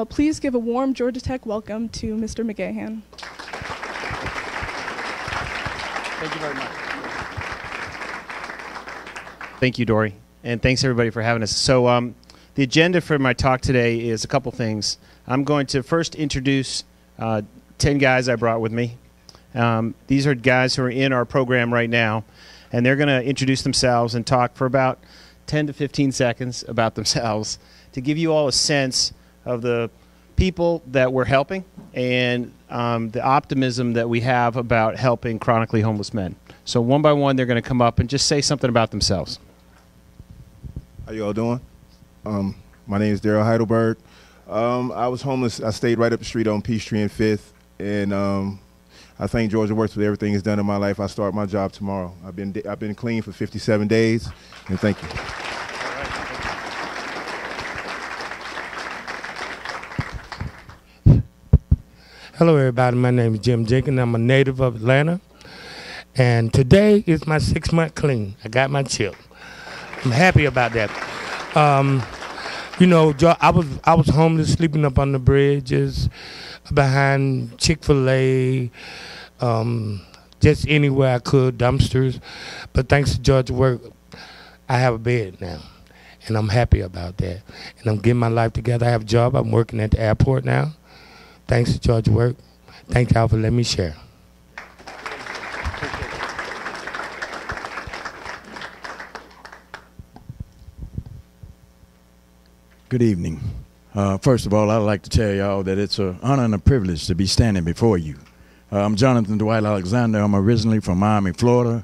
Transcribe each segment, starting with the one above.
please give a warm Georgia Tech welcome to Mr. McGahan. Thank you very much. Thank you, Dory. And thanks, everybody, for having us. So the agenda for my talk today is a couple things. I'm going to first introduce 10 guys I brought with me. These are guys who are in our program right now, and they're going to introduce themselves and talk for about 10 to 15 seconds about themselves to give you all a sense of the people that we're helping and the optimism that we have about helping chronically homeless men. So one by one, they're going to come up and just say something about themselves. How you all doing? My name is Daryl Heidelberg. I was homeless. I stayed right up the street on Peachtree and 5th, and I thank Georgia Works for everything it's done in my life. I start my job tomorrow. I've been clean for 57 days, and thank you. Hello, everybody. My name is Jim Jenkins. I'm a native of Atlanta, and today is my 6-month clean. I got my chip. I'm happy about that. You know, I was homeless, sleeping up on the bridges, behind Chick-fil-A, just anywhere I could, dumpsters. But thanks to Georgia Work, I have a bed now, and I'm happy about that. And I'm getting my life together. I have a job. I'm working at the airport now. Thanks to Georgia Work. Thank y'all for letting me share. Good evening. First of all, I'd like to tell y'all that it's an honor and a privilege to be standing before you. I'm Jonathan Dwight Alexander. I'm originally from Miami, Florida.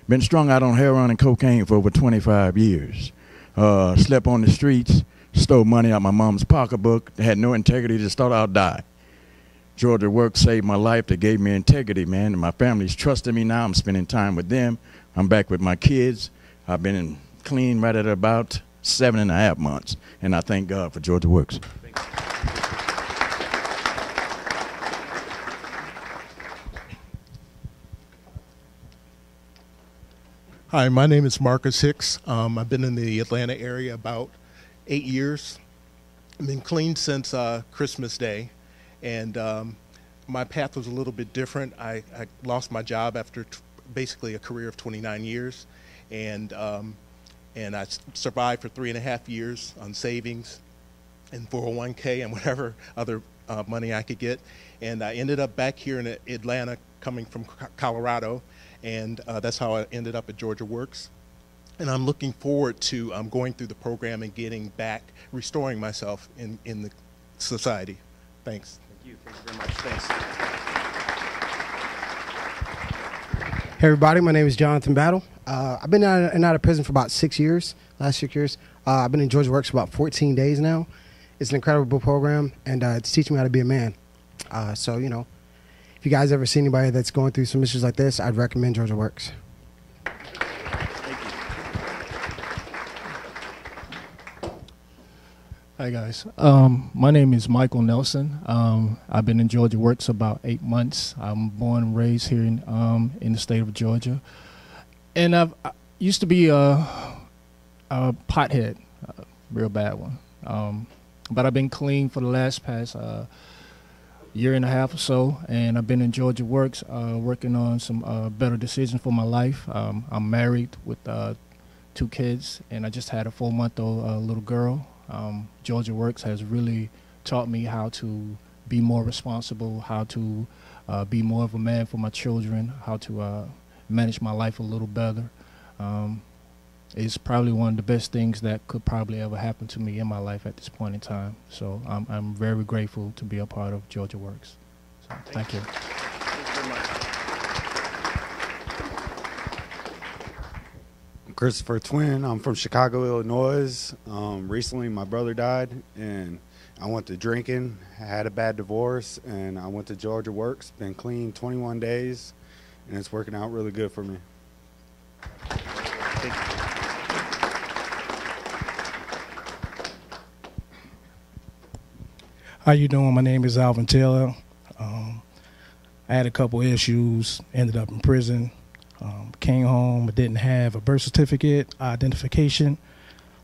Been strung out on heroin and cocaine for over 25 years. Slept on the streets, stole money out my mom's pocketbook, had no integrity, just thought I'd die. Georgia Work saved my life. They gave me integrity, man, and my family's trusting me now. I'm spending time with them. I'm back with my kids. I've been clean right at about 7.5 months, and I thank God for Georgia Works. Hi, my name is Marcus Hicks. I've been in the Atlanta area about 8 years. I've been clean since Christmas Day, and my path was a little bit different. I lost my job after basically a career of 29 years, and I survived for 3.5 years on savings and 401k and whatever other money I could get. And I ended up back here in Atlanta, coming from Colorado, and that's how I ended up at Georgia Works. And I'm looking forward to going through the program and getting back, restoring myself in the society. Thanks. Thank you. Thank you very much. Thanks. Hey everybody, my name is Jonathan Battle. I've been out of prison for about 6 years, last 6 years. I've been in Georgia Works for about 14 days now. It's an incredible program, and it's teaching me how to be a man. So, you know, if you guys ever see anybody that's going through some issues like this, I'd recommend Georgia Works. Hi guys, my name is Michael Nelson. I've been in Georgia Works about 8 months. I'm born and raised here in the state of Georgia, and I used to be a pothead, a real bad one. But I've been clean for the past year and a half or so, and I've been in Georgia Works working on some better decisions for my life. I'm married with 2 kids, and I just had a 4-month-old little girl. Georgia Works has really taught me how to be more responsible, how to be more of a man for my children, how to manage my life a little better. It's probably one of the best things that could probably ever happen to me in my life at this point in time. So I'm very grateful to be a part of Georgia Works. So, thank you. Thank you very much. Christopher Twin. I'm from Chicago, Illinois. Recently, my brother died, and I went to drinking, had a bad divorce, and I went to Georgia Works. Been clean 21 days, and it's working out really good for me. Thank you. How you doing? My name is Alvin Taylor. I had a couple issues, ended up in prison. Came home, but didn't have a birth certificate, identification,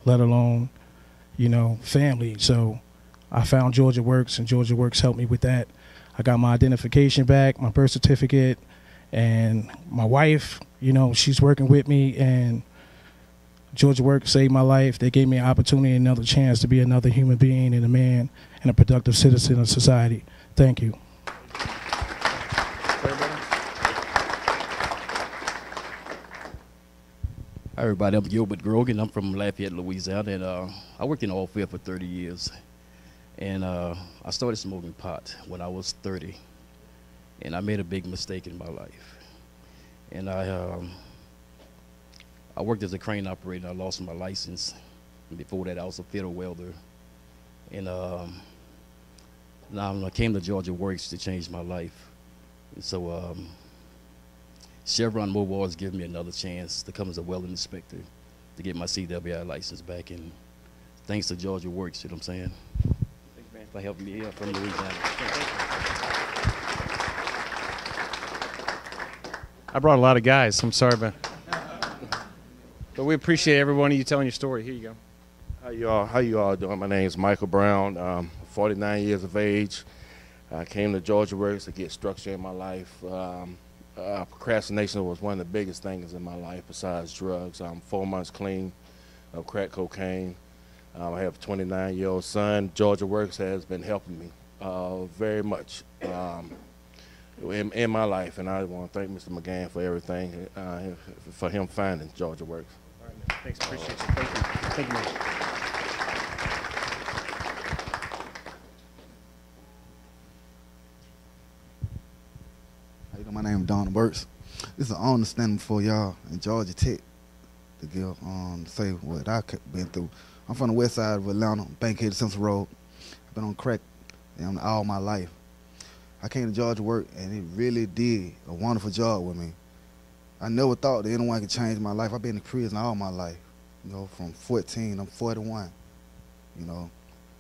let alone, you know, family. So I found Georgia Works, and Georgia Works helped me with that. I got my identification back, my birth certificate, and my wife, you know, she's working with me, and Georgia Works saved my life. They gave me an opportunity, another chance to be another human being and a man and a productive citizen of society. Thank you. Hi everybody, I'm Gilbert Grogan. I'm from Lafayette, Louisiana, and I worked in oil field for 30 years. And I started smoking pot when I was 30, and I made a big mistake in my life. And I worked as a crane operator, and I lost my license. And before that, I was a fitter welder. And now I came to Georgia Works to change my life. And so Chevron Mobile has given me another chance to come as a welding inspector to get my CWI license back. And thanks to Georgia Works, you know what I'm saying? Thanks, man, for helping me here from Louisiana. I brought a lot of guys. I'm sorry, but we appreciate every one of you telling your story. Here you go. How you all doing? My name is Michael Brown. 49 years of age. I came to Georgia Works to get structure in my life. Procrastination was one of the biggest things in my life besides drugs. I'm 4 months clean of crack cocaine. I have a 29-year-old son. Georgia Works has been helping me very much in my life, and I want to thank Mr. McGahan for everything, for him finding Georgia Works. All right, man. Thanks, appreciate you. Thank you. Thank you, man. How you doing? My name is Don Burks. This is an honor standing before y'all in Georgia Tech to give to say what I've been through. I'm from the west side of Atlanta, Bankhead Central Road. I've been on crack all my life. I came to Georgia Work, and it really did a wonderful job with me. I never thought that anyone could change my life. I've been in prison all my life, you know, from 14, I'm 41. You know,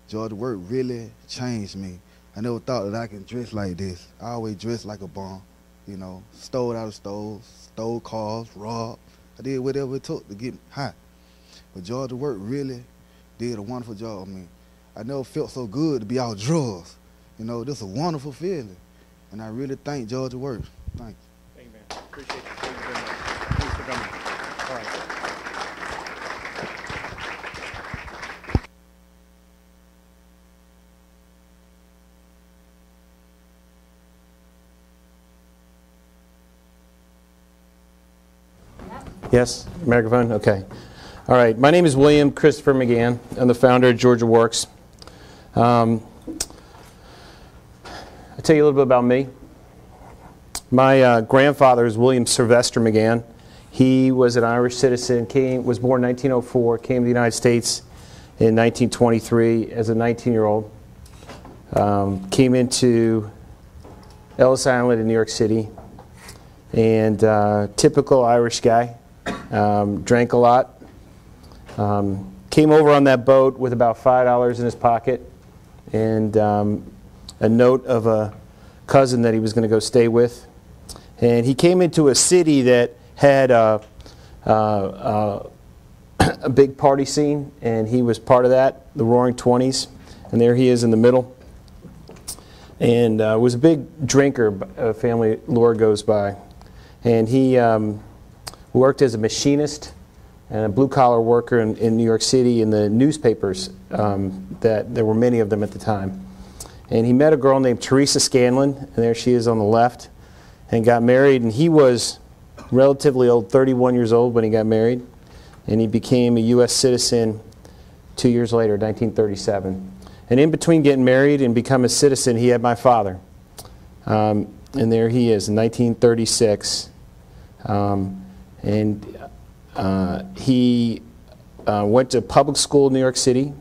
Georgia Work really changed me. I never thought that I could dress like this. I always dressed like a bum, you know, stole out of stores, stole cars, robbed. I did whatever it took to get high. But Georgia Work really did a wonderful job on me. I never felt so good to be out drugs. You know, this is a wonderful feeling. And I really thank Georgia Works. Thank you. Thank you, man. Appreciate it. Thank you very much. Thanks for coming. All right. Yes, microphone? Okay. All right. My name is William Christopher McGahan. I'm the founder of Georgia Works. I'll tell you a little bit about me. My grandfather is William Sylvester McGahan. He was an Irish citizen, was born in 1904, came to the United States in 1923 as a 19-year-old. Came into Ellis Island in New York City, and typical Irish guy, drank a lot. Came over on that boat with about $5 in his pocket and a note of a cousin that he was going to go stay with. And he came into a city that had a big party scene, and he was part of that, the Roaring Twenties. And there he is in the middle. And was a big drinker, family lore goes by. And he worked as a machinist and a blue-collar worker in New York City in the newspapers, that there were many of them at the time. And he met a girl named Teresa Scanlon, and there she is on the left, and got married. And he was relatively old, 31 years old when he got married, and he became a U.S. citizen 2 years later, 1937. And in between getting married and becoming a citizen, he had my father. And there he is in 1936. He went to public school in New York City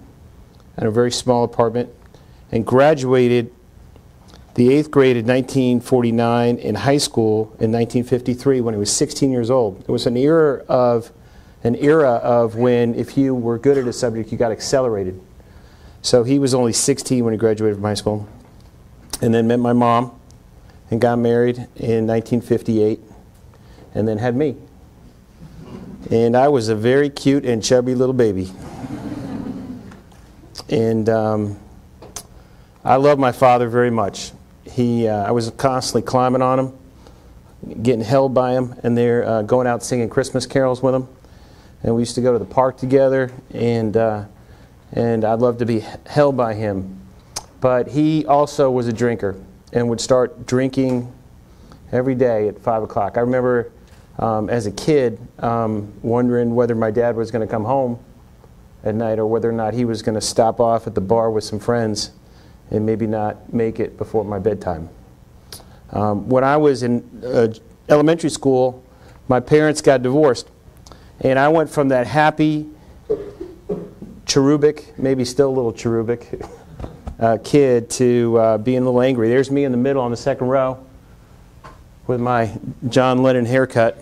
in a very small apartment, and graduated the 8th grade in 1949 in high school in 1953 when he was 16 years old. It was an era of when if you were good at a subject, you got accelerated. So he was only 16 when he graduated from high school, and then met my mom and got married in 1958, and then had me. And I was a very cute and chubby little baby. And I love my father very much. I was constantly climbing on him, getting held by him, and they're going out singing Christmas carols with him. And we used to go to the park together, and I'd love to be held by him. But he also was a drinker and would start drinking every day at 5 o'clock. I remember as a kid wondering whether my dad was going to come home at night or whether or not he was going to stop off at the bar with some friends and maybe not make it before my bedtime. When I was in elementary school, my parents got divorced, and I went from that happy, cherubic, maybe still a little cherubic, kid to being a little angry. There's me in the middle on the second row with my John Lennon haircut.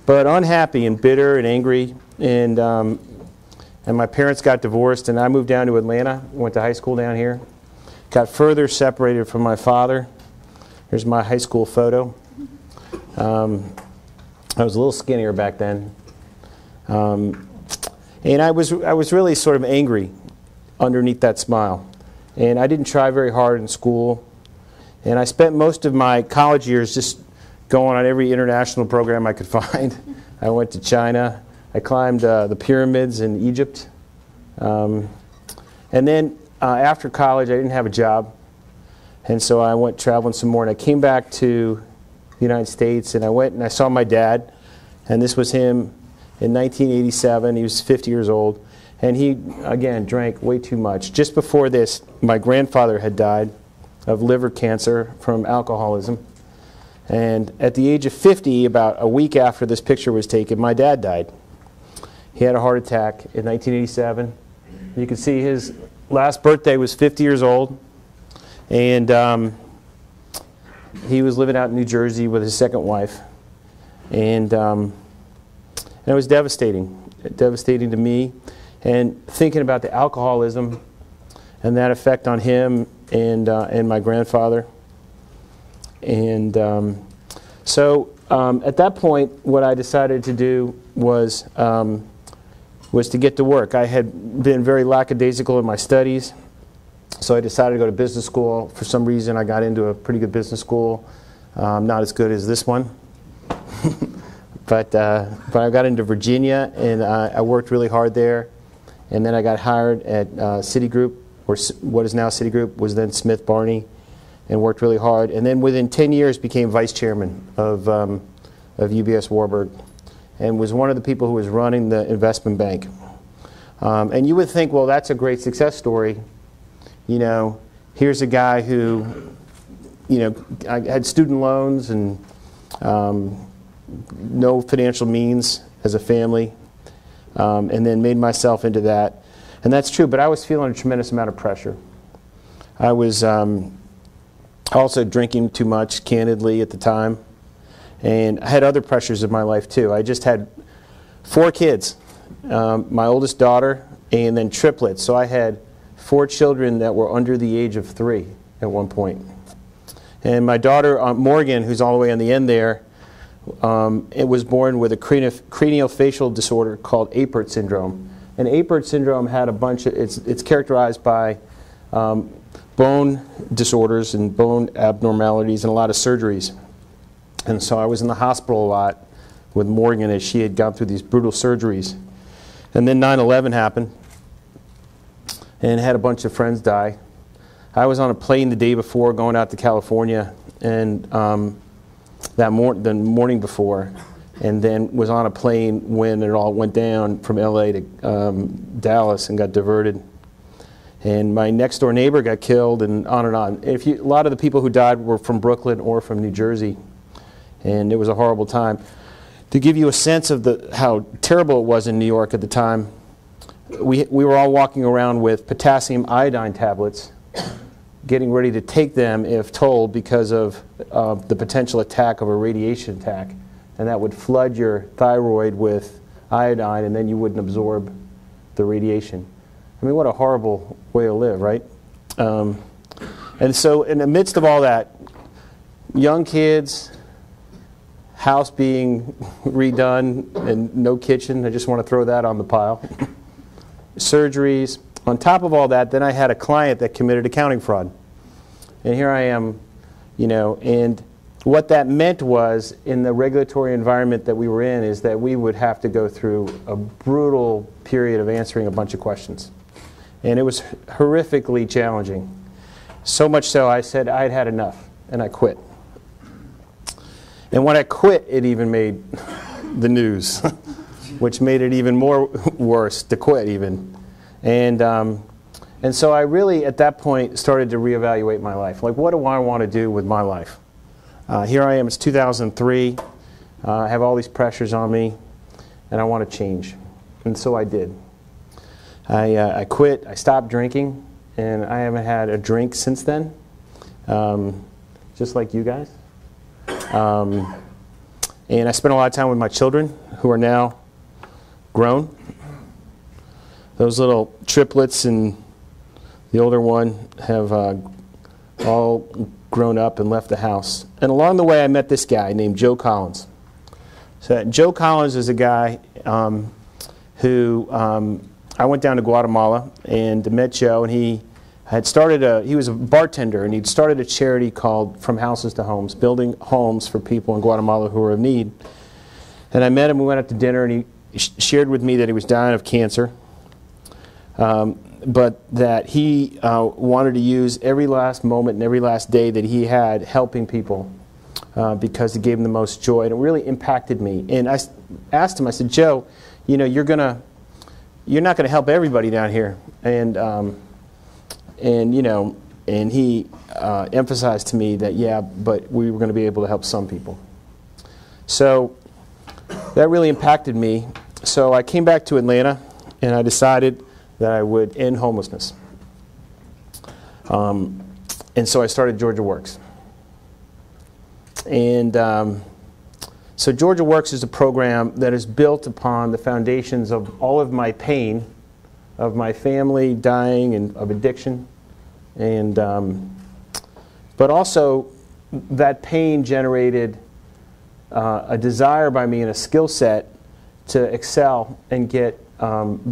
But unhappy and bitter and angry, and my parents got divorced, and I moved down to Atlanta, went to high school down here, got further separated from my father. Here's my high school photo. I was a little skinnier back then. And I was really sort of angry underneath that smile. And I didn't try very hard in school. And I spent most of my college years just going on every international program I could find. I went to China. I climbed the pyramids in Egypt. And then after college, I didn't have a job. And so I went traveling some more. And I came back to the United States, and I went and I saw my dad. And this was him in 1987. He was 50 years old. And he, again, drank way too much. Just before this, my grandfather had died of liver cancer from alcoholism. And at the age of 50, about a week after this picture was taken, my dad died. He had a heart attack in 1987. You can see his last birthday was 50 years old. And he was living out in New Jersey with his second wife. And it was devastating to me. And thinking about the alcoholism and that effect on him and my grandfather. And so at that point, what I decided to do was to get to work. I had been very lackadaisical in my studies, so I decided to go to business school. For some reason, I got into a pretty good business school, not as good as this one. But I got into Virginia, and I worked really hard there. And then I got hired at Citigroup, or what is now Citigroup, was then Smith Barney, and worked really hard. And then within 10 years became vice chairman of UBS Warburg, and was one of the people who was running the investment bank. And you would think, well, that's a great success story. You know, here's a guy who, you know, I had student loans and no financial means as a family, and then made myself into that. And that's true, but I was feeling a tremendous amount of pressure. I was also drinking too much, candidly, at the time. And I had other pressures in my life, too. I just had 4 kids, my oldest daughter, and then triplets. So I had 4 children that were under the age of 3 at one point. And my daughter, Morgan, who's all the way on the end there, it was born with a craniofacial disorder called Apert syndrome. And Apert syndrome had a bunch of, it's characterized by bone disorders and bone abnormalities and a lot of surgeries. And so I was in the hospital a lot with Morgan as she had gone through these brutal surgeries. And then 9/11 happened, and had a bunch of friends die. I was on a plane the day before going out to California, and the morning before, and then was on a plane when it all went down from LA to Dallas and got diverted. And my next door neighbor got killed, and on and on. A lot of the people who died were from Brooklyn or from New Jersey, and it was a horrible time. To give you a sense of how terrible it was in New York at the time, we were all walking around with potassium iodine tablets, getting ready to take them if told because of the potential attack of a radiation attack, and that would flood your thyroid with iodine, and then you wouldn't absorb the radiation. I mean, what a horrible way to live, right? And so in the midst of all that, young kids, house being redone and no kitchen, I just want to throw that on the pile. Surgeries, On top of all that, then I had a client that committed accounting fraud. And here I am, you know, and what that meant was, in the regulatory environment that we were in, is that we would have to go through a brutal period of answering a bunch of questions. And it was horrifically challenging. So much so, I said I'd had enough, and I quit. And when I quit, it even made the news, which made it even more worse to quit even. And so I really, at that point, started to reevaluate my life. Like, what do I want to do with my life? Here I am, it's 2003. I have all these pressures on me, and I want to change. And so I did. I quit, I stopped drinking, and I haven't had a drink since then, just like you guys. And I spent a lot of time with my children, who are now grown. Those little triplets and the older one have all grown up and left the house. And along the way, I met this guy named Joe Collins. So Joe Collins is a guy who I went down to Guatemala and met Joe, and he was a bartender, and he'd started a charity called From Houses to Homes, building homes for people in Guatemala who were in need. And I met him, we went out to dinner, and he shared with me that he was dying of cancer, but that he wanted to use every last moment and every last day that he had helping people because it gave him the most joy, and it really impacted me. And I asked him, I said, Joe, you know, you're not going to help everybody down here. And you know, and he emphasized to me that, yeah, but we were going to be able to help some people. So that really impacted me. So I came back to Atlanta, and I decided that I would end homelessness. And so I started Georgia Works. And so Georgia Works is a program that is built upon the foundations of all of my pain, of my family dying and of addiction, and but also that pain generated a desire by me and a skill set to excel and get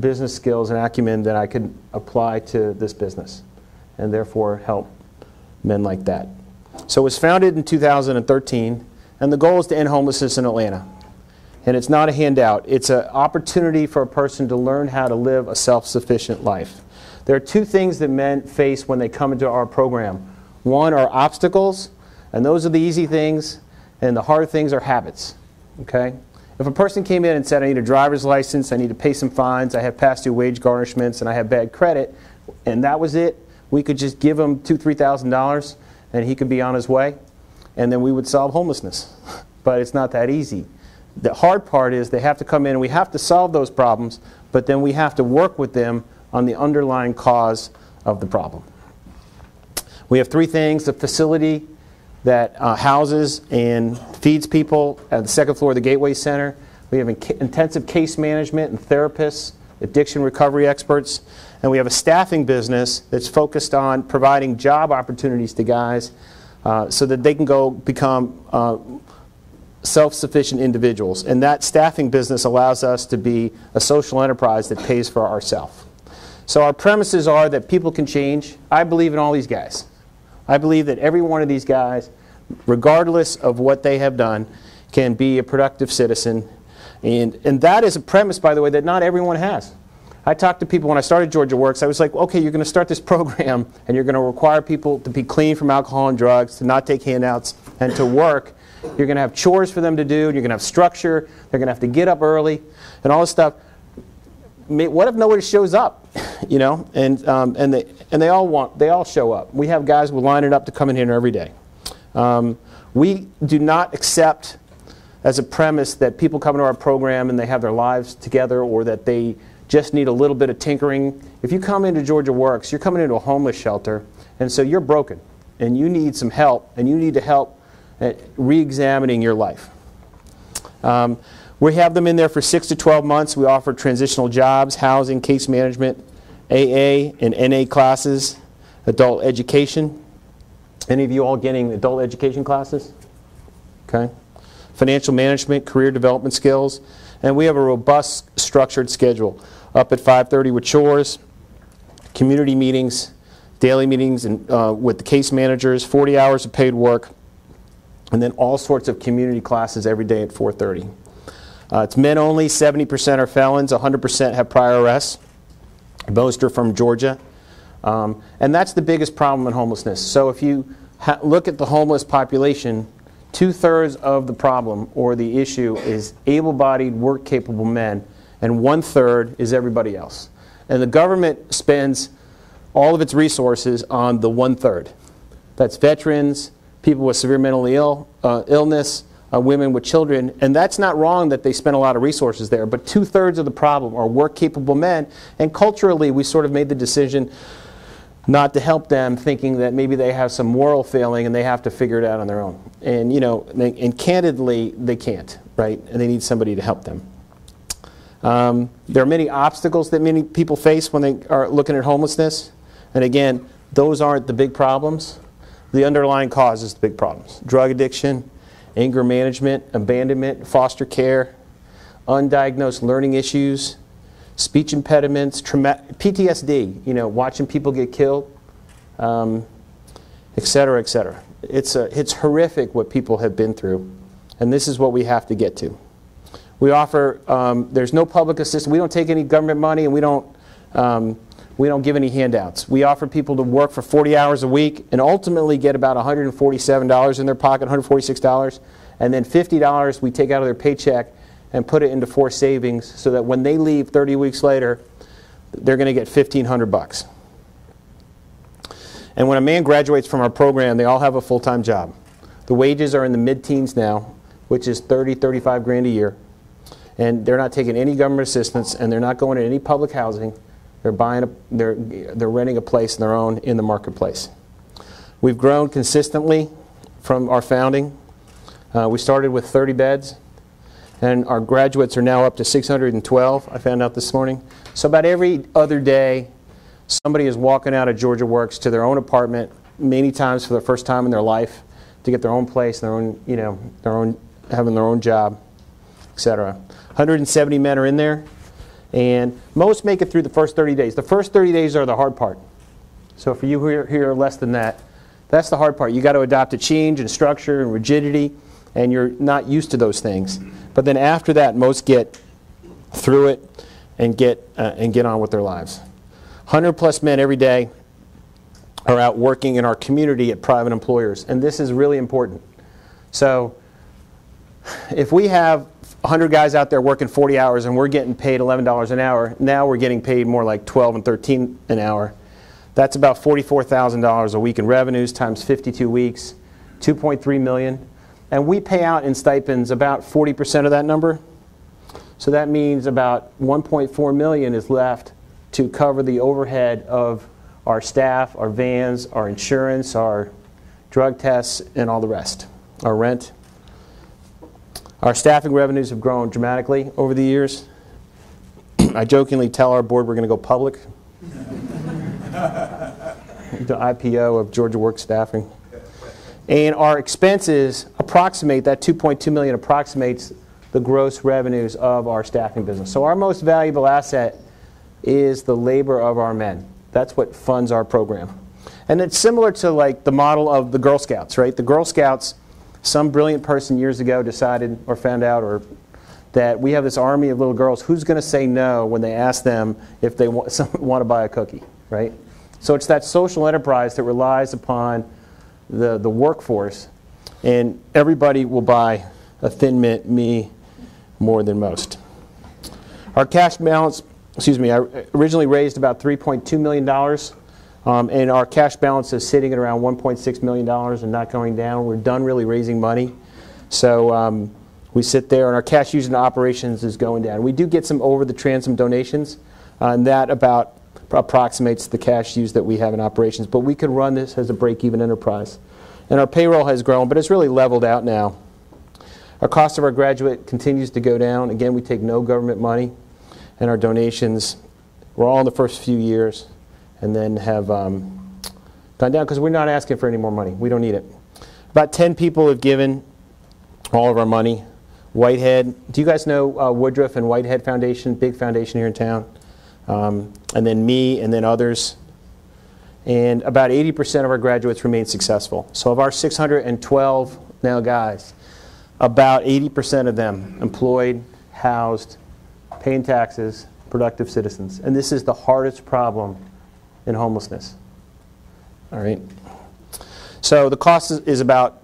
business skills and acumen that I could apply to this business, and therefore help men like that. So it was founded in 2013, and the goal is to end homelessness in Atlanta. And it's not a handout. It's an opportunity for a person to learn how to live a self-sufficient life. There are two things that men face when they come into our program. One are obstacles, and those are the easy things, and the hard things are habits. Okay? If a person came in and said, I need a driver's license, I need to pay some fines, I have past due wage garnishments, and I have bad credit, and that was it, we could just give him $2,000, $3,000, and he could be on his way, and then we would solve homelessness. But it's not that easy. The hard part is they have to come in and we have to solve those problems, but then we have to work with them on the underlying cause of the problem. We have three things: the facility that houses and feeds people at the second floor of the Gateway Center. We have intensive case management and therapists, addiction recovery experts, and we have a staffing business that's focused on providing job opportunities to guys so that they can go become self-sufficient individuals. And that staffing business allows us to be a social enterprise that pays for ourselves. So our premises are that people can change. I believe in all these guys. I believe that every one of these guys, regardless of what they have done, can be a productive citizen. And that is a premise, by the way, that not everyone has. I talked to people when I started Georgia Works. I was like, okay, you're going to start this program, and you're going to require people to be clean from alcohol and drugs, to not take handouts, and to work. You're going to have chores for them to do, and you're going to have structure. They're going to have to get up early, and all this stuff. What if nobody shows up? You know, and they all show up. We have guys who line it up to come in here every day. We do not accept as a premise that people come into our program and they have their lives together, or that they just need a little bit of tinkering. If you come into Georgia Works, you're coming into a homeless shelter, and so you're broken, and you need some help, and you need to help at re-examining your life. We have them in there for 6 to 12 months. We offer transitional jobs, housing, case management, AA and NA classes, adult education. Any of you all getting adult education classes? Okay. Financial management, career development skills. And we have a robust, structured schedule. Up at 5:30 with chores, community meetings, daily meetings and, with the case managers, 40 hours of paid work, and then all sorts of community classes every day at 4:30. It's men only, 70% are felons, 100% have prior arrests. Most are from Georgia. And that's the biggest problem in homelessness. So if you look at the homeless population, 2/3 of the problem or the issue is able-bodied, work-capable men, and 1/3 is everybody else. And the government spends all of its resources on the 1/3. That's veterans, people with severe mental illness, women with children, and that's not wrong that they spend a lot of resources there, but 2/3 of the problem are work-capable men, and culturally we sort of made the decision not to help them, thinking that maybe they have some moral failing and they have to figure it out on their own. And, you know, and candidly, they can't, right? And they need somebody to help them. There are many obstacles that many people face when they are looking at homelessness, and again, those aren't the big problems. The underlying cause is the big problems. Drug addiction, anger management, abandonment, foster care, undiagnosed learning issues, speech impediments, PTSD, you know, watching people get killed, et cetera, et cetera. It's horrific what people have been through, and this is what we have to get to. We offer, there's no public assistance. We don't take any government money, and we don't give any handouts. We offer people to work for 40 hours a week and ultimately get about $147 in their pocket, $146, and then $50 we take out of their paycheck and put it into forced savings so that when they leave 30 weeks later, they're going to get $1,500. And when a man graduates from our program, they all have a full-time job. The wages are in the mid-teens now, which is 30, 35 grand a year. And they're not taking any government assistance, and they're not going to any public housing. They're renting a place on their own in the marketplace. We've grown consistently from our founding. We started with 30 beds, and our graduates are now up to 612, I found out this morning. So about every other day, somebody is walking out of Georgia Works to their own apartment, many times for the first time in their life, to get their own place, their own, you know, having their own job, etc. 170 men are in there, and most make it through the first 30 days. The first 30 days are the hard part. So for you who are less than that, that's the hard part. You got to adopt a change in structure and rigidity, and you're not used to those things. But then after that, most get through it and get on with their lives. 100+ men every day are out working in our community at private employers, and this is really important. So if we have 100 guys out there working 40 hours and we're getting paid $11 an hour, now we're getting paid more like $12 and $13 an hour. That's about $44,000 a week in revenues times 52 weeks, $2.3 million. And we pay out in stipends about 40% of that number. So that means about $1.4 million is left to cover the overhead of our staff, our vans, our insurance, our drug tests, and all the rest, our rent. Our staffing revenues have grown dramatically over the years. I jokingly tell our board we're going to go public. The IPO of Georgia Works Staffing. And our expenses approximate, that $2.2 million approximates the gross revenues of our staffing business. So our most valuable asset is the labor of our men. That's what funds our program. And it's similar to like the model of the Girl Scouts, right? The Girl Scouts, some brilliant person years ago decided or found out that we have this army of little girls. Who's going to say no when they ask them if they want to buy a cookie, right? So it's that social enterprise that relies upon the workforce, and everybody will buy a Thin Mint me more than most. Our cash balance, I originally raised about $3.2 million, and our cash balance is sitting at around $1.6 million and not going down. We're done really raising money. So we sit there, and our cash used in operations is going down. We do get some over-the-transom donations, and that about approximates the cash used that we have in operations. But we could run this as a break-even enterprise. And our payroll has grown, but it's really leveled out now. Our cost of our graduate continues to go down. Again, we take no government money, and our donations were all in the first few years and then have gone down because we're not asking for any more money. We don't need it. About 10 people have given all of our money. Whitehead, do you guys know Woodruff and Whitehead Foundation, big foundation here in town? And then me and then others. and about 80% of our graduates remain successful. So of our 612 now guys, about 80% of them employed, housed, paying taxes, productive citizens. And this is the hardest problem in homelessness. All right. So the cost is about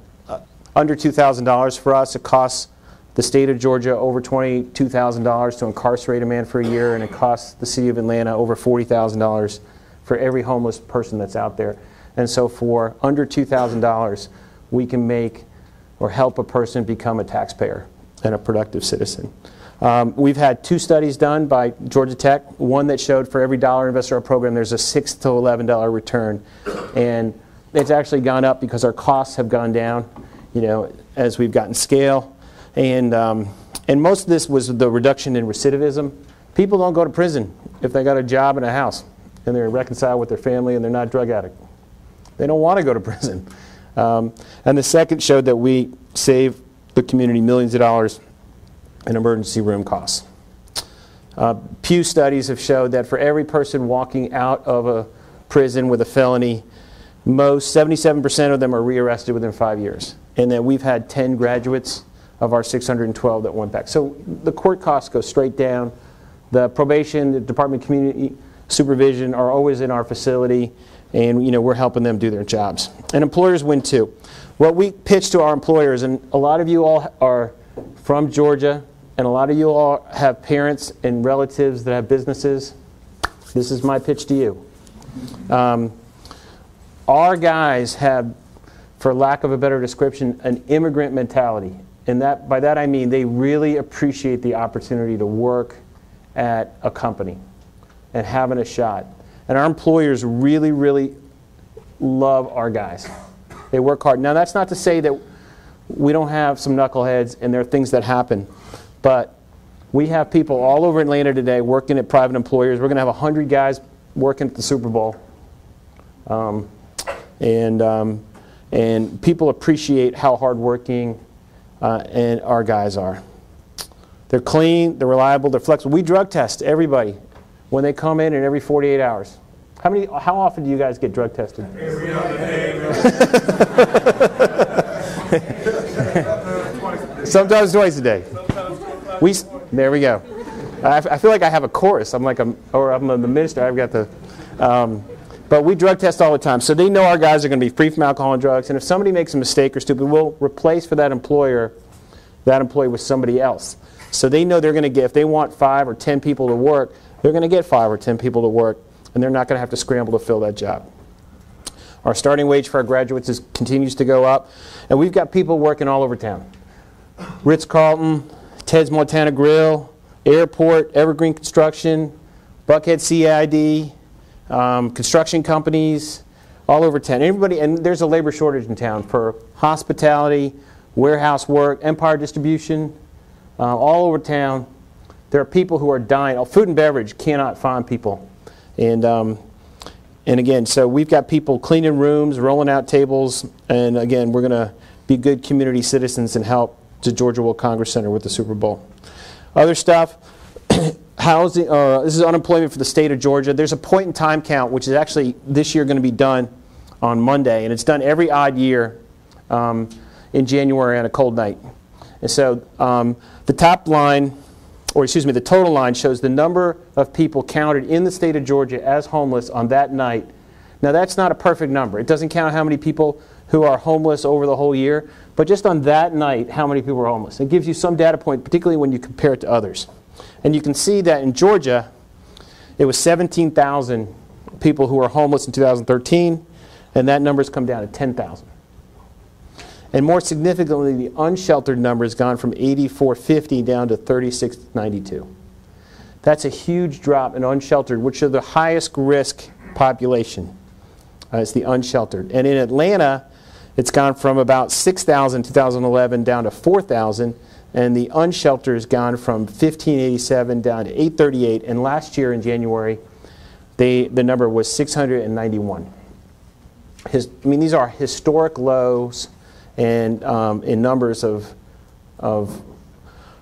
under $2,000 for us. It costs the state of Georgia over $22,000 to incarcerate a man for a year, and it costs the city of Atlanta over $40,000 for every homeless person that's out there. And so for under $2,000, we can make or help a person become a taxpayer and a productive citizen. We've had 2 studies done by Georgia Tech, one that showed for every dollar invested in our program, there's a $6 to $11 return. And it's actually gone up because our costs have gone down, you know, as we've gotten scale. And most of this was the reduction in recidivism. People don't go to prison if they got a job and a house and they're reconciled with their family and they're not a drug addict. They don't want to go to prison. And the second showed that we save the community millions of dollars in emergency room costs. Pew studies have showed that for every person walking out of a prison with a felony, 77% of them are rearrested within 5 years. And that we've had 10 graduates of our 612 that went back. So the court costs go straight down. The probation, the Department of Community Supervision are always in our facility, and you know, we're helping them do their jobs. And employers win too. What we pitch to our employers, and a lot of you all are from Georgia, and a lot of you all have parents and relatives that have businesses. This is my pitch to you. Our guys have, for lack of a better description, an immigrant mentality. And by that I mean they really appreciate the opportunity to work at a company and having a shot. And our employers really, really love our guys. They work hard. Now that's not to say that we don't have some knuckleheads and there are things that happen. But we have people all over Atlanta today working at private employers. We're going to have 100 guys working at the Super Bowl. And people appreciate how hardworking and our guys are. They're clean, they're reliable, they're flexible. We drug test everybody when they come in and every 48 hours. How often do you guys get drug tested? Every other day. Sometimes twice a day. There we go. I feel like I have a chorus. I'm the minister. I've got the. But we drug test all the time, so they know our guys are going to be free from alcohol and drugs. And if somebody makes a mistake or stupid, we'll replace for that employee with somebody else. So they know they're going to get, if they want 5 or 10 people to work, they're going to get 5 or 10 people to work, and they're not going to have to scramble to fill that job. Our starting wage for our graduates continues to go up, and we've got people working all over town. Ritz-Carlton, Ted's Montana Grill, Airport, Evergreen Construction, Buckhead CID, construction companies, all over town. Everybody, and there's a labor shortage in town for hospitality, warehouse work, Empire Distribution, all over town. There are people who are dying. Food and beverage cannot find people. And again, so we've got people cleaning rooms, rolling out tables, and again, we're going to be good community citizens and help the Georgia World Congress Center with the Super Bowl. Other stuff, housing, this is unemployment for the state of Georgia. There's a point in time count, which is actually this year going to be done on Monday, and it's done every odd year in January on a cold night. And so the top line, or excuse me, the total line shows the number of people counted in the state of Georgia as homeless on that night. Now that's not a perfect number. It doesn't count how many people who are homeless over the whole year, but just on that night, how many people are homeless. It gives you some data point, particularly when you compare it to others. And you can see that in Georgia, it was 17,000 people who were homeless in 2013, and that number's come down to 10,000. And more significantly, the unsheltered number has gone from 8,450 down to 3,692. That's a huge drop in unsheltered, which are the highest risk population. It's the unsheltered. And in Atlanta, it's gone from about 6,000 in 2011 down to 4,000, and the unsheltered has gone from 1,587 down to 838, and last year in January, the number was 691. These are historic lows and in numbers of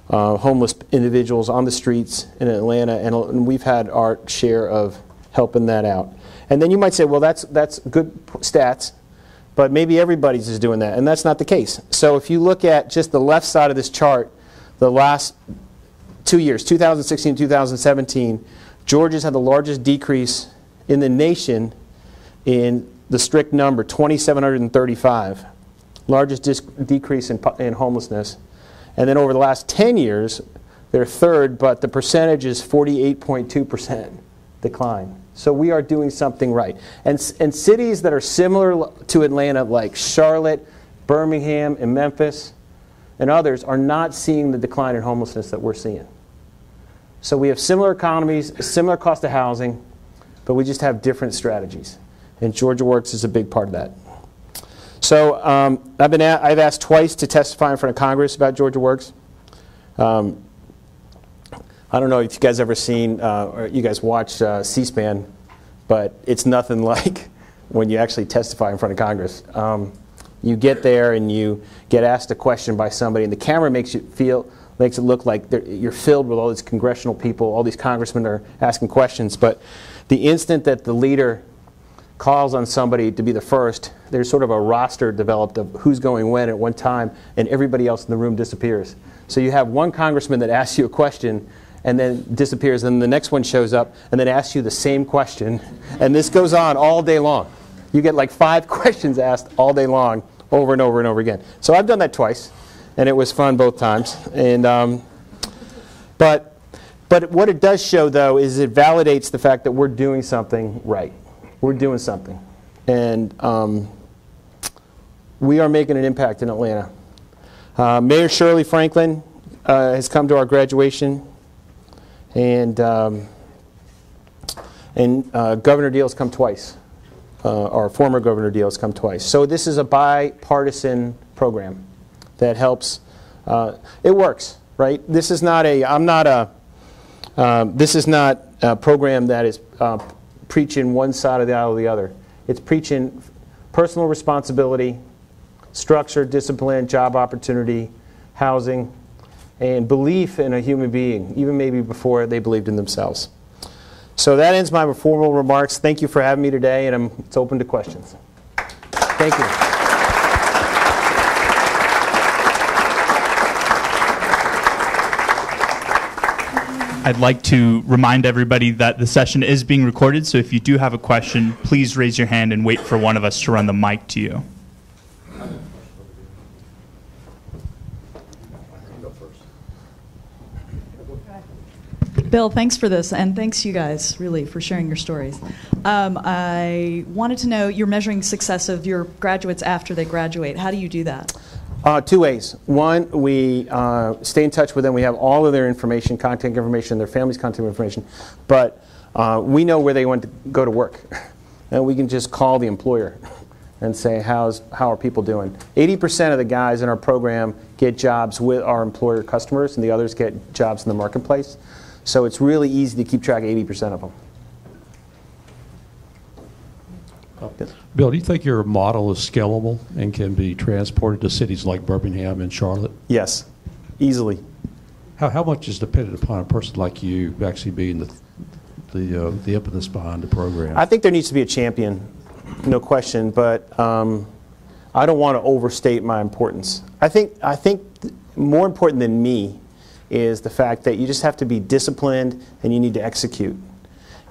homeless individuals on the streets in Atlanta, and we've had our share of helping that out. And then you might say, well, that's good stats, but maybe everybody's is doing that, and that's not the case. So if you look at just the left side of this chart, the last 2 years, 2016 and 2017, Georgia's had the largest decrease in the nation in the strict number, 2,735. Largest decrease in homelessness. And then over the last 10 years, they're third, but the percentage is 48.2% decline. So we are doing something right. And cities that are similar to Atlanta, like Charlotte, Birmingham, and Memphis, and others, are not seeing the decline in homelessness that we're seeing. So we have similar economies, similar cost of housing, but we just have different strategies. And Georgia Works is a big part of that. So I've asked twice to testify in front of Congress about Georgia Works. I don't know if you guys ever seen or you guys watch C-SPAN, but it's nothing like when you actually testify in front of Congress. You get there and you get asked a question by somebody, and the camera makes it look like you're filled with all these congressional people, all these congressmen are asking questions. But the instant that the leader calls on somebody to be the first, there's sort of a roster developed of who's going when at one time, and everybody else in the room disappears. So you have one congressman that asks you a question and then disappears, and the next one shows up and then asks you the same question, and this goes on all day long. You get like 5 questions asked all day long, over and over and over again. So I've done that twice, and it was fun both times. And but what it does show, though, is it validates the fact that we're doing something right. We're doing something. And we are making an impact in Atlanta. Mayor Shirley Franklin has come to our graduation, and Governor Deal's come twice. Our former Governor Deal has come twice. So this is a bipartisan program that helps. It works, right? This is not a. This is not a program that is preaching one side of the aisle or the other. It's preaching personal responsibility, structure, discipline, job opportunity, housing, and belief in a human being, even maybe before they believed in themselves. So that ends my formal remarks. Thank you for having me today, and it's open to questions. Thank you. I'd like to remind everybody that the session is being recorded, so if you do have a question, please raise your hand and wait for one of us to run the mic to you. Bill, thanks for this, and thanks you guys, really, for sharing your stories. I wanted to know, you're measuring success of your graduates after they graduate. How do you do that? 2 ways. One, we stay in touch with them. We have all of their information, contact information, their family's contact information, but we know where they want to go to work. And we can just call the employer and say, how are people doing? 80% of the guys in our program get jobs with our employer customers, and the others get jobs in the marketplace. So it's really easy to keep track of 80% of them. Bill, do you think your model is scalable and can be transported to cities like Birmingham and Charlotte? Yes, easily. How much is dependent upon a person like you actually being the impetus behind the program? I think there needs to be a champion, no question, but I don't want to overstate my importance. I think more important than me is the fact that you just have to be disciplined and you need to execute.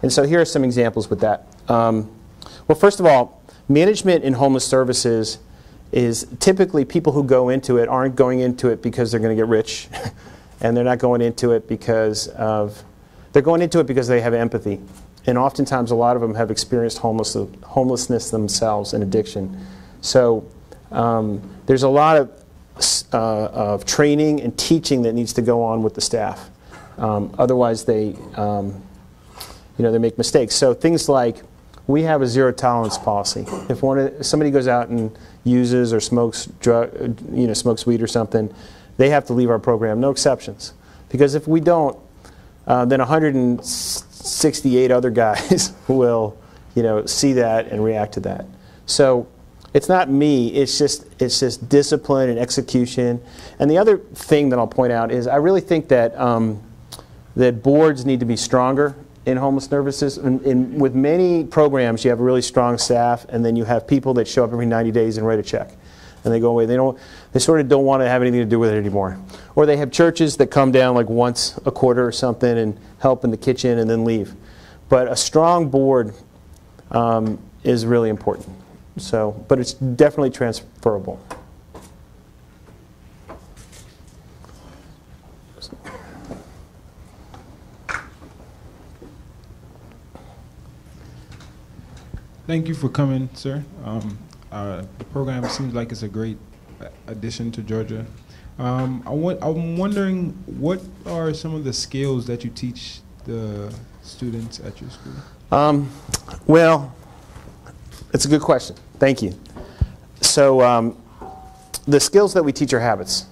And so here are some examples with that. Well, first of all, management in homeless services is typically people who go into it aren't going into it because they're going to get rich, and they're not going into it because they're going into it because they have empathy. And oftentimes a lot of them have experienced homelessness themselves and addiction. So there's a lot of training and teaching that needs to go on with the staff. Otherwise they make mistakes. So things like, we have a zero tolerance policy. If somebody goes out and uses or smokes smokes weed or something, they have to leave our program, no exceptions. Because if we don't, then 168 other guys will, see that and react to that. So it's not me. It's just discipline and execution. And the other thing that I'll point out is I really think that that boards need to be stronger in homeless services. With many programs, you have a really strong staff, and then you have people that show up every 90 days and write a check, and they go away. They sort of don't want to have anything to do with it anymore. Or they have churches that come down like once a quarter or something and help in the kitchen and then leave. But a strong board is really important. So, but it's definitely transferable. Thank you for coming, sir. The program seems like it's a great addition to Georgia. I'm wondering, what are some of the skills that you teach the students at your school? Well, it's a good question. Thank you. So the skills that we teach are habits.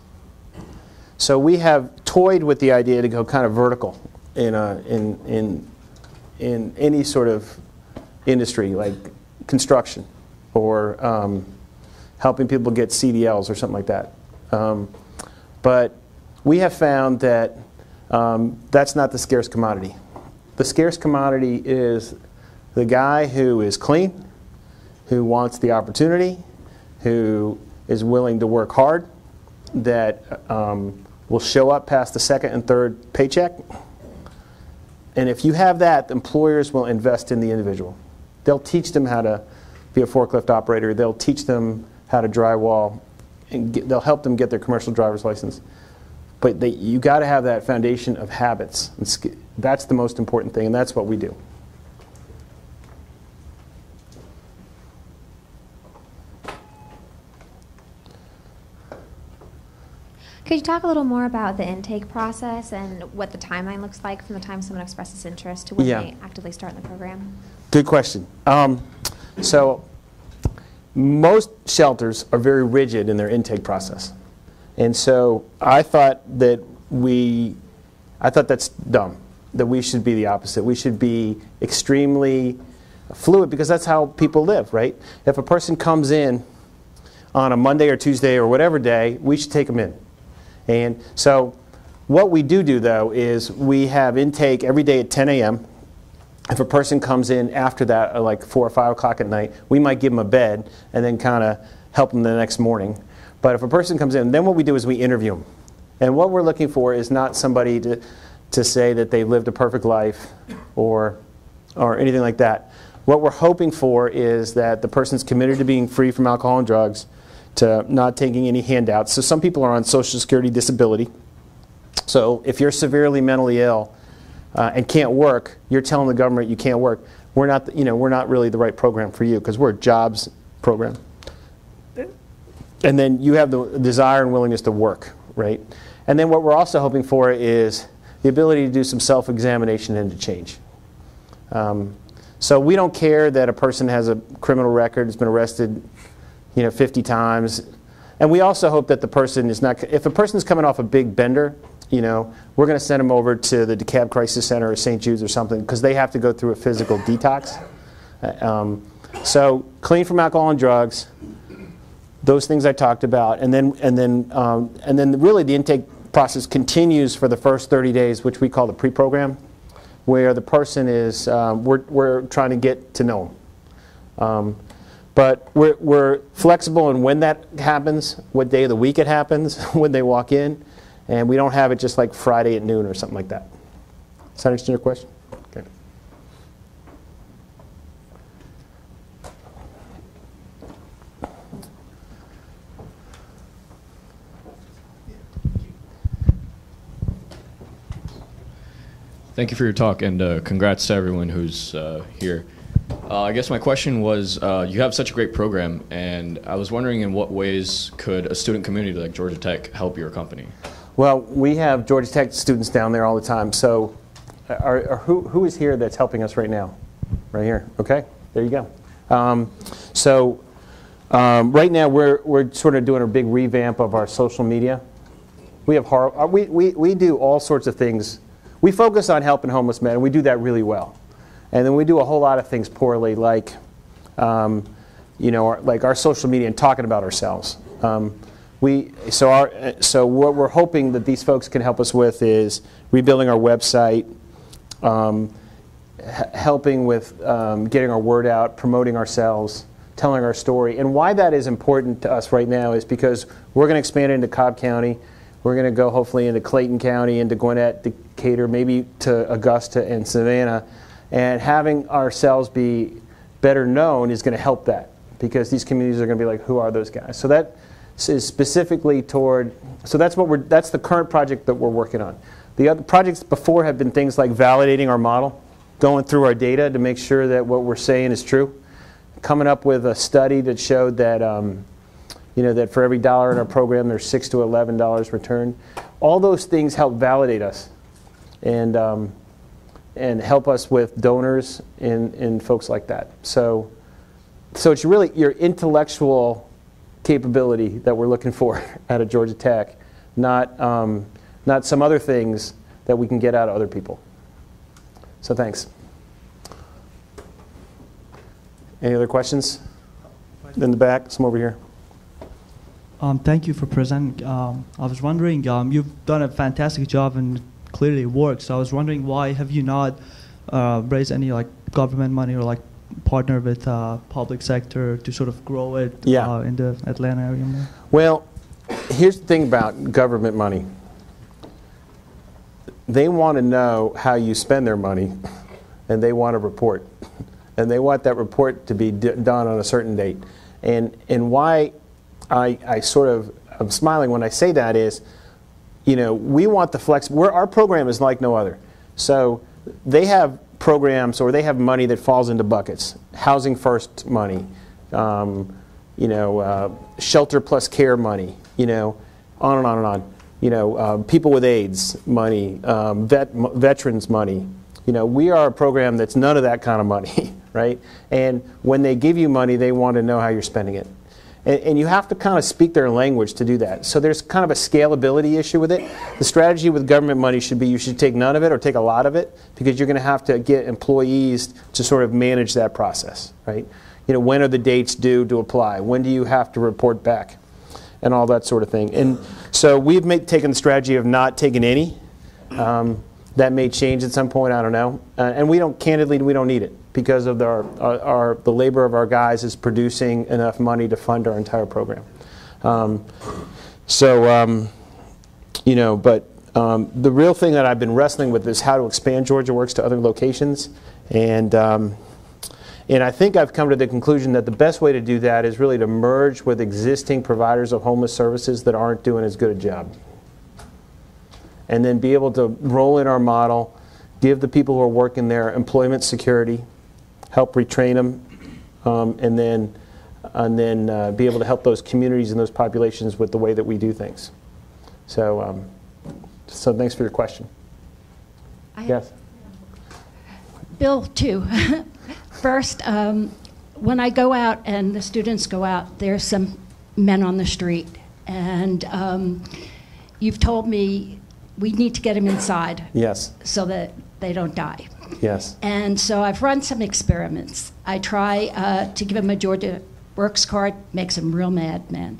So we have toyed with the idea to go kind of vertical in any sort of industry, like construction or helping people get CDLs or something like that. But we have found that that's not the scarce commodity. The scarce commodity is the guy who is clean, who wants the opportunity, who is willing to work hard, that will show up past the second and third paycheck. And if you have that, employers will invest in the individual. They'll teach them how to be a forklift operator. They'll teach them how to drywall, and they'll help them get their commercial driver's license. But you got to have that foundation of habits. That's the most important thing, and that's what we do. Could you talk a little more about the intake process and what the timeline looks like from the time someone expresses interest to when they actively start in the program? Good question. So most shelters are very rigid in their intake process. And so I thought that's dumb, that we should be the opposite. We should be extremely fluid, because that's how people live, right? If a person comes in on a Monday or Tuesday or whatever day, we should take them in. And so what we do though is we have intake every day at 10 a.m. If a person comes in after that at like 4 or 5 o'clock at night, we might give them a bed and then kind of help them the next morning. But if a person comes in, then what we do is we interview them. And what we're looking for is not somebody to say that they lived a perfect life or anything like that. What we're hoping for is that the person's committed to being free from alcohol and drugs, to not taking any handouts. So some people are on Social Security disability. So if you're severely mentally ill and can't work, you're telling the government you can't work. We're not really the right program for you, because we're a jobs program. And then you have the desire and willingness to work, right? And then what we're also hoping for is the ability to do some self-examination and to change. So we don't care that a person has a criminal record, has been arrested 50 times. And we also hope that the person is not, if a person is coming off a big bender, we're going to send them over to the DeKalb Crisis Center or St. Jude's or something, because they have to go through a physical detox. So clean from alcohol and drugs, those things I talked about, and then really the intake process continues for the first 30 days, which we call the pre-program, where the person is, we're trying to get to know them. But we're flexible in when that happens, what day of the week it happens, when they walk in, and we don't have it just like Friday at noon or something like that. Does that answer your question? Okay. Thank you for your talk, and congrats to everyone who's here. I guess my question was, you have such a great program, and I was wondering in what ways could a student community like Georgia Tech help your company? Well, we have Georgia Tech students down there all the time. So who is here that's helping us right now? Right here. Okay, there you go. Right now we're sort of doing a big revamp of our social media. We have we do all sorts of things. We focus on helping homeless men, and we do that really well. And then we do a whole lot of things poorly, like like our social media and talking about ourselves. So what we're hoping that these folks can help us with is rebuilding our website, helping with getting our word out, promoting ourselves, telling our story. And why that is important to us right now is because we're going to expand into Cobb County. We're going to go hopefully into Clayton County, into Gwinnett, Decatur, maybe to Augusta and Savannah. And having ourselves be better known is going to help that, because these communities are going to be like, who are those guys? So that is specifically toward, so that's the current project that we're working on. The other projects before have been things like validating our model, going through our data to make sure that what we're saying is true, coming up with a study that showed that that for every dollar in our program there's $6 to $11 returned. All those things help validate us and help us with donors and folks like that. So it's really your intellectual capability that we're looking for out of Georgia Tech, not some other things that we can get out of other people. So thanks. Any other questions? In the back, some over here. Thank you for presenting. I was wondering, you've done a fantastic job and clearly it works. So I was wondering, why have you not raised any government money or partner with public sector to sort of grow it in the Atlanta area more? Well, here's the thing about government money. They want to know how you spend their money, and they want a report. And they want that report to be done on a certain date. And why I sort of am smiling when I say that is, we want the flex. Our program is like no other. So they have programs, or they have money that falls into buckets. Housing first money, shelter plus care money, on and on and on. People with AIDS money, veterans money. We are a program that's none of that kind of money, right? And when they give you money, they want to know how you're spending it. And you have to kind of speak their language to do that. So there's kind of a scalability issue with it. The strategy with government money should be you should take none of it or take a lot of it, because you're going to have to get employees to sort of manage that process, right? When are the dates due to apply? When do you have to report back? And all that sort of thing. And so we've taken the strategy of not taking any. That may change at some point, I don't know. And we don't need it, because of the labor of our guys is producing enough money to fund our entire program. But the real thing that I've been wrestling with is how to expand Georgia Works to other locations. And I think I've come to the conclusion that the best way to do that is really to merge with existing providers of homeless services that aren't doing as good a job. And then be able to roll in our model, give the people who are working there employment security, help retrain them, and then be able to help those communities and those populations with the way that we do things. So thanks for your question. Yes? Bill, too. First, when I go out and the students go out, there's some men on the street. And you've told me we need to get them inside. Yes. So that they don't die. Yes. And so I've run some experiments. I try to give them a Georgia Works card, makes them real mad, man.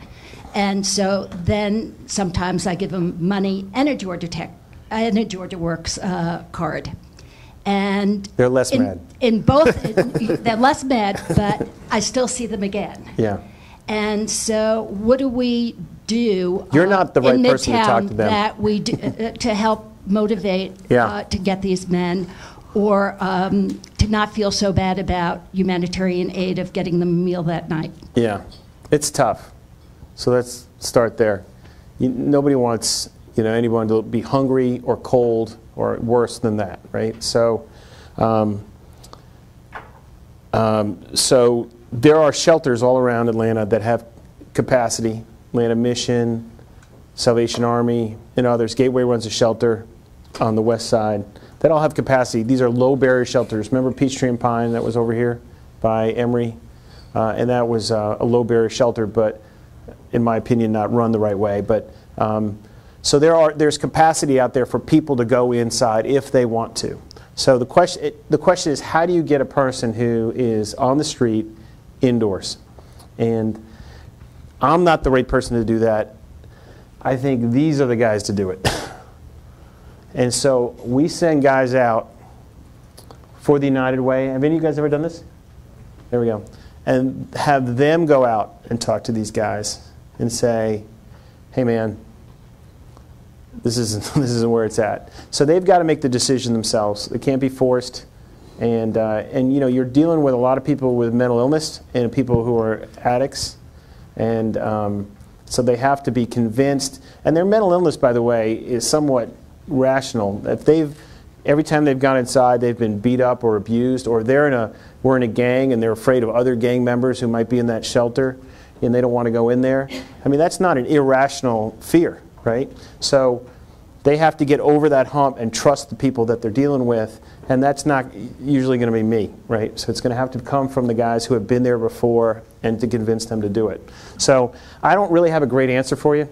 And so then sometimes I give them money and a Georgia Works card. And they're less mad. In both, they're less mad, but I still see them again. Yeah. And so what do we do? You're not the right person to talk to them. That we do, to help motivate to get these men, or to not feel so bad about humanitarian aid of getting them a meal that night. Yeah, it's tough. So let's start there. Nobody wants anyone to be hungry or cold or worse than that, right? So, so there are shelters all around Atlanta that have capacity. Atlanta Mission, Salvation Army, and others. Gateway runs a shelter on the west side that all have capacity. These are low barrier shelters. Remember Peachtree and Pine that was over here by Emory? And that was a low barrier shelter, but in my opinion, not run the right way. But so there's capacity out there for people to go inside if they want to. So the question is, how do you get a person who is on the street indoors? And I'm not the right person to do that. I think these are the guys to do it. And so we send guys out for the United Way. Have any of you guys ever done this? There we go. And have them go out and talk to these guys and say, hey man, this isn't where it's at. So they've got to make the decision themselves. They can't be forced. And you know, you're dealing with a lot of people with mental illness and people who are addicts. And so they have to be convinced. And their mental illness, by the way, is somewhat rational. If every time they've gone inside, they've been beat up or abused, or we're in a gang and they're afraid of other gang members who might be in that shelter and they don't want to go in there. I mean, that's not an irrational fear, right? So they have to get over that hump and trust the people that they're dealing with, and that's not usually going to be me, right? So it's going to have to come from the guys who have been there before and to convince them to do it. So I don't really have a great answer for you,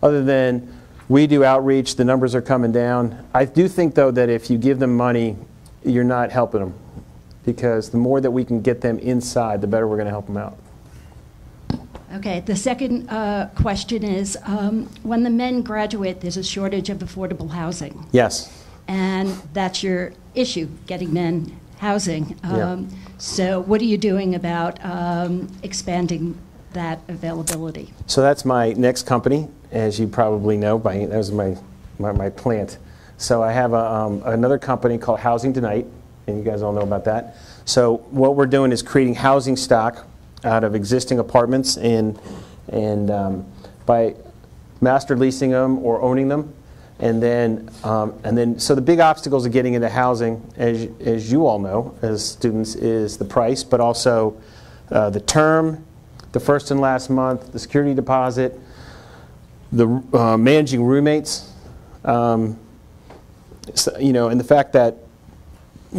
other than we do outreach, the numbers are coming down. I do think, though, that if you give them money, you're not helping them, because the more that we can get them inside, the better we're going to help them out. Okay, the second question is, when the men graduate, there's a shortage of affordable housing. Yes. And that's your issue, getting men housing. Yeah. So what are you doing about expanding that availability? So that's my next company, as you probably know. That was my plant. So I have another company called Housing Tonight, and you guys all know about that. So what we're doing is creating housing stock out of existing apartments and by master leasing them or owning them, and then so the big obstacles of getting into housing, as you all know as students, is the price, but also the term, the first and last month, the security deposit, the managing roommates, so, you know, and the fact that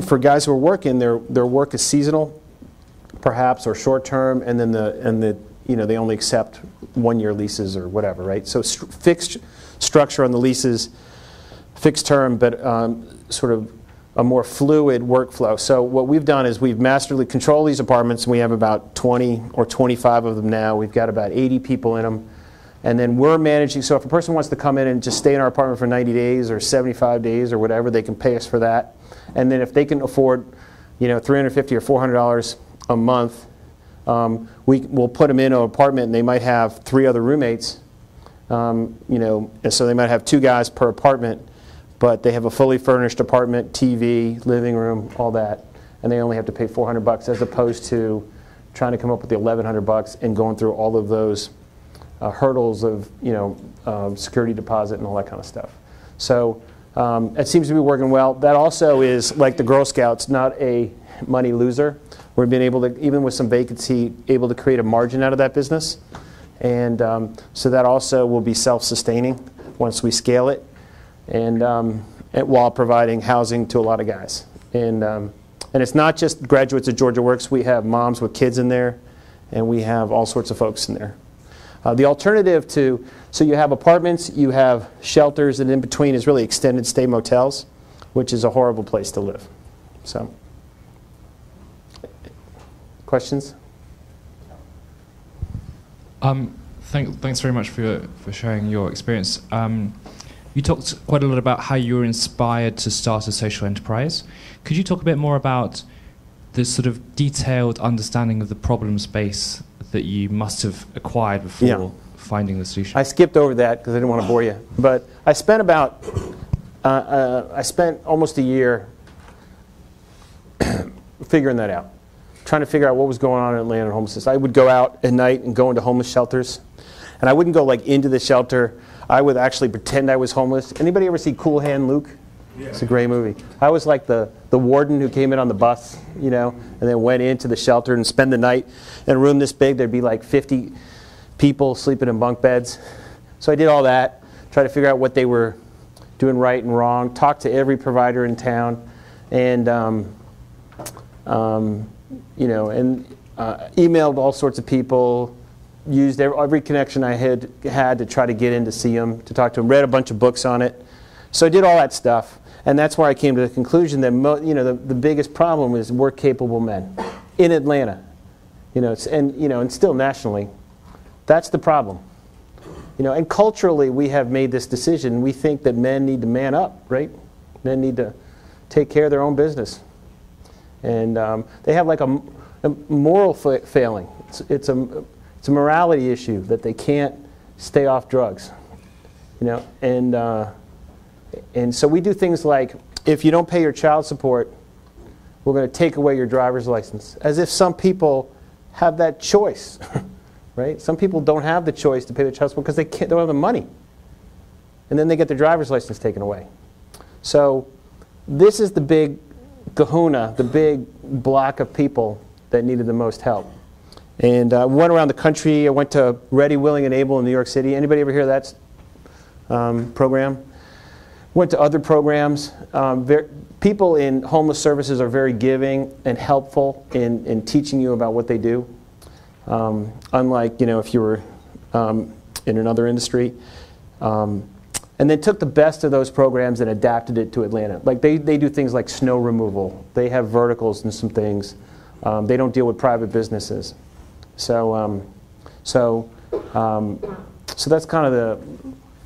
for guys who are working, their work is seasonal, perhaps, or short term, and then you know, they only accept 1-year leases or whatever, right? So fixed structure on the leases, fixed term, but sort of a more fluid workflow. So what we've done is we've masterly controlled these apartments, and we have about 20 or 25 of them now. We've got about 80 people in them. And then we're managing, so if a person wants to come in and just stay in our apartment for 90 days or 75 days or whatever, they can pay us for that. And then if they can afford, you know, $350 or $400 a month, we'll put them in an apartment, and they might have 3 other roommates, you know, and so they might have 2 guys per apartment, but they have a fully furnished apartment, TV, living room, all that, and they only have to pay $400 as opposed to trying to come up with the $1,100 and going through all of those hurdles of, you know, security deposit and all that kind of stuff. So it seems to be working well. That also is, like the Girl Scouts, not a money loser. We've been able to, even with some vacancy, able to create a margin out of that business. And so that also will be self-sustaining once we scale it, and while providing housing to a lot of guys. And it's not just graduates of Georgia Works. We have moms with kids in there, and we have all sorts of folks in there. The alternative to, so you have apartments, you have shelters, and in between is really extended stay motels, which is a horrible place to live. So, questions? Thanks very much for sharing your experience. You talked quite a lot about how you were inspired to start a social enterprise. Could you talk a bit more about the sort of detailed understanding of the problem space that you must have acquired before finding the solution? I skipped over that because I didn't want to bore you. But I spent about, I spent almost a year figuring that out, trying to figure out what was going on in Atlanta and homelessness. I would go out at night and go into homeless shelters. And I wouldn't go like into the shelter. I would actually pretend I was homeless. Anybody ever see Cool Hand Luke? Yeah. It's a great movie. I was like the warden who came in on the bus, you know, and then went into the shelter and spend the night in a room this big. There'd be like 50 people sleeping in bunk beds. So I did all that, try to figure out what they were doing right and wrong, talked to every provider in town, and you know, and emailed all sorts of people, used every connection I had to try to get in to see them, to talk to them, read a bunch of books on it. So I did all that stuff, and that's where I came to the conclusion that you know, the biggest problem is work capable men in Atlanta, you know, and still nationally. That's the problem, you know. And culturally, we have made this decision. We think that men need to man up, right? Men need to take care of their own business, And they have like a moral failing. It's a morality issue that they can't stay off drugs. You know, and so we do things like, if you don't pay your child support, we're going to take away your driver's license. As if some people have that choice, right? Some people don't have the choice to pay their child support because they don't have the money. And then they get their driver's license taken away. So this is the big kahuna, the big block of people that needed the most help. And I went around the country. I went to Ready, Willing, and Able in New York City. Anybody ever hear that program? Went to other programs. People in homeless services are very giving and helpful in teaching you about what they do. Unlike, you know, if you were in another industry. And then took the best of those programs and adapted it to Atlanta. Like they do things like snow removal. They have verticals and some things. They don't deal with private businesses. So that's kind of the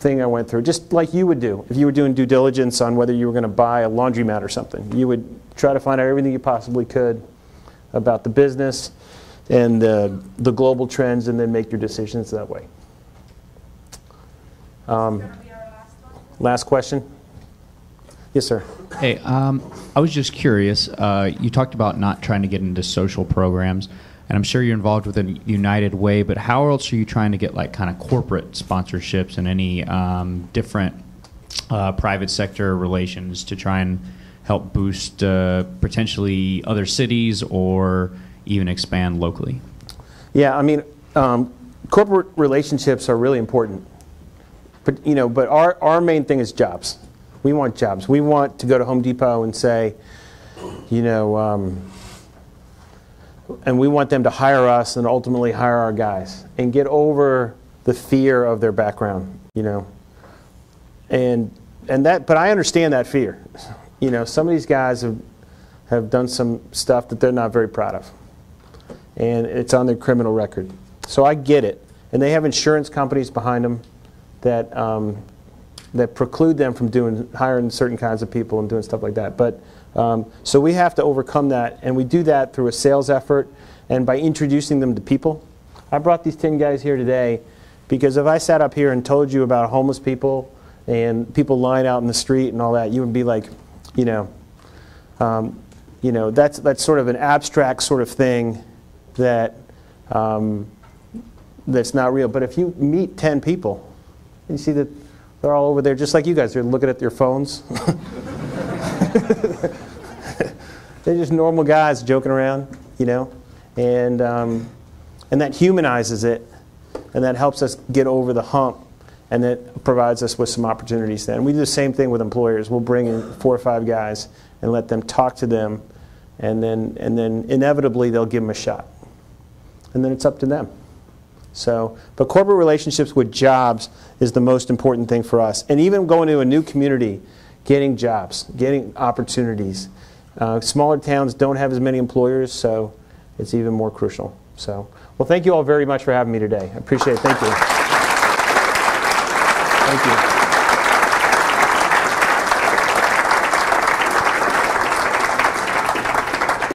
thing I went through, just like you would do if you were doing due diligence on whether you were going to buy a laundromat or something. You would try to find out everything you possibly could about the business and the global trends, and then make your decisions that way. Last question. Yes, sir. Hey, I was just curious. You talked about not trying to get into social programs, and I'm sure you're involved with a United Way, but how else are you trying to get like kind of corporate sponsorships and any different private sector relations to try and help boost potentially other cities or even expand locally? Yeah, I mean, corporate relationships are really important. But, you know, but our main thing is jobs. We want jobs. We want to go to Home Depot and say, you know, and we want them to hire us and ultimately hire our guys and get over the fear of their background, you know. And that, but I understand that fear. You know, some of these guys have done some stuff that they're not very proud of. And it's on their criminal record. So I get it. And they have insurance companies behind them that that preclude them from hiring certain kinds of people and doing stuff like that. But so we have to overcome that, and we do that through a sales effort and by introducing them to people. I brought these 10 guys here today because if I sat up here and told you about homeless people and people lying out in the street and all that, you would be like, you know, that's sort of an abstract sort of thing that that's not real. But if you meet 10 people, you see that they're all over there just like you guys. They're looking at their phones. They're just normal guys joking around, you know, and that humanizes it, and that helps us get over the hump, and that provides us with some opportunities then. We do the same thing with employers. We'll bring in 4 or 5 guys and let them talk to them, and then inevitably they'll give them a shot, and then it's up to them. So, but corporate relationships with jobs is the most important thing for us. And even going to a new community, getting jobs, getting opportunities. Smaller towns don't have as many employers, so it's even more crucial. So, well, thank you all very much for having me today. I appreciate it. Thank you. Thank you.